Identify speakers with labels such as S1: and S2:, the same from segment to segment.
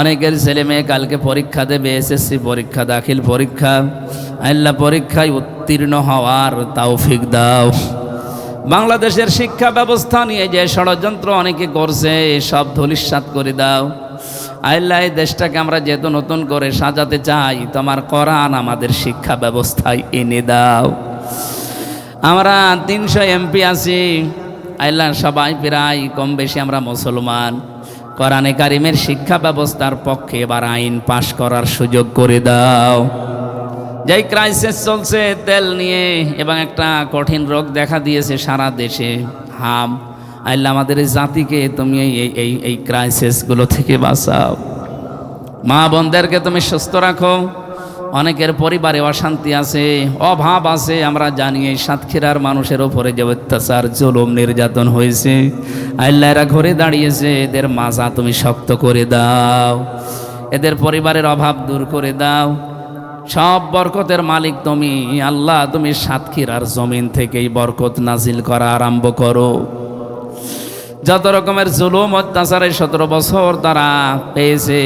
S1: অনেকের ছেলে মেয়ে কালকে পরীক্ষা দেবে, এসএসসি পরীক্ষা, দাখিল পরীক্ষা। আল্লাহ পরীক্ষায় উত্তীর্ণ হওয়ার তৌফিক দাও। বাংলাদেশের শিক্ষা ব্যবস্থা নিয়ে যে ষড়যন্ত্র অনেকে করছে, সব ধূলিসাৎ করে দাও। আল্লাহ এই দেশটাকে আমরা যেহেতু নতুন করে সাজাতে চাই, তোমার কোরআন আমাদের শিক্ষা ব্যবস্থায় এনে দাও। আমরা 300 এমপি আছি আল্লাহ, সবাই প্রায় কম বেশি আমরা মুসলমান। কোরআনে কারিমের শিক্ষা ব্যবস্থার পক্ষে এবার আইন পাশ করার সুযোগ করে দাও। যেই ক্রাইসিস চলছে তেল নিয়ে, এবং একটা কঠিন রোগ দেখা দিয়েছে সারা দেশে, হাম, আল্লাহ আমাদের এই জাতিকে তুমি এই ক্রাইসিসগুলো থেকে বাঁচাও। মা বোনদেরকে তুমি সুস্থ রাখো। অনেকের পরিবারে অশান্তি আছে, অভাব আছে। আমরা জানি এই সাতক্ষীরার মানুষের ওপরে যে অত্যাচার, জুলুম, নির্যাতন হয়েছে, আল্লাহ এরা ঘুরে দাঁড়িয়েছে, এদের মাজা তুমি শক্ত করে দাও, এদের পরিবারের অভাব দূর করে দাও। সব বরকতের মালিক তুমি আল্লাহ, তুমি সাতক্ষীরার জমিন থেকেই বরকত নাজিল করা আরম্ভ করো। যত রকমের জুলুম অত্যাচারে 17 বছর তারা পেয়েছে,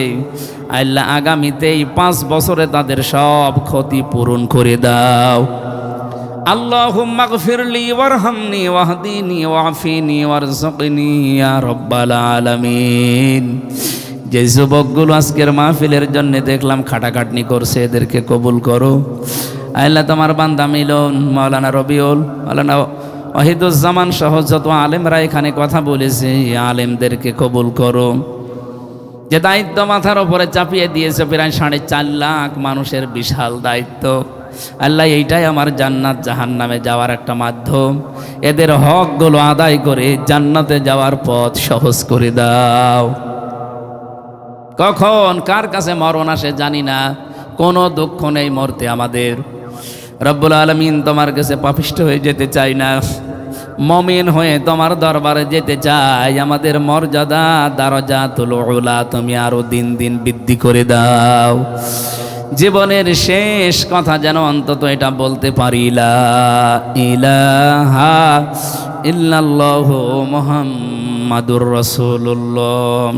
S1: আল্লাহ আগামীতেই 5 বছরে তাদের সব ক্ষতি পূরণ করে দাও। আল্লাহুম্মা গফিরলি ওয়ারহামনি ওয়াহদিনি ওয়াফিনি ওয়ারযুকনি ইয়া রাব্বাল আলামিন। যে যুবকগুলো আজকের মাহফিলের জন্য দেখলাম খাটাখাটনি করছে, এদেরকে কবুল করো। আল্লাহ তোমার বান্দা মিলন, মাওলানা রবিউল, মাওলানা ওয়াহিদুজ্জামান সহ যত আলেমরা এখানে কথা বলেছে, আলেমদেরকে কবুল করো। যে দায়িত্ব মাথার ওপরে চাপিয়ে দিয়েছে, প্রায় 4.5 লাখ মানুষের বিশাল দায়িত্ব, আল্লাহ এইটাই আমার জান্নাত জাহান্নামে যাওয়ার একটা মাধ্যম। এদের হকগুলো আদায় করে জান্নাতে যাওয়ার পথ সহজ করে দাও। কখন কার কাছে মরণ আসে জানি না, কোনো দুঃখ নেই মরতে আমাদের। রব্বুল আলামিন, তোমার কাছে পাপিষ্ঠ হয়ে যেতে চাই না, মুমিন হয়ে তোমার দরবারে যেতে চাই। আমাদের মর্যাদা, দারাজাতুল উলা তুমি আরো দিন দিন বৃদ্ধি করে দাও। জীবনের শেষ কথা যেন অন্তত এটা বলতে পারি, লা ইলাহা ইল্লাল্লাহু মুহাম্মাদুর রাসূলুল্লাহ।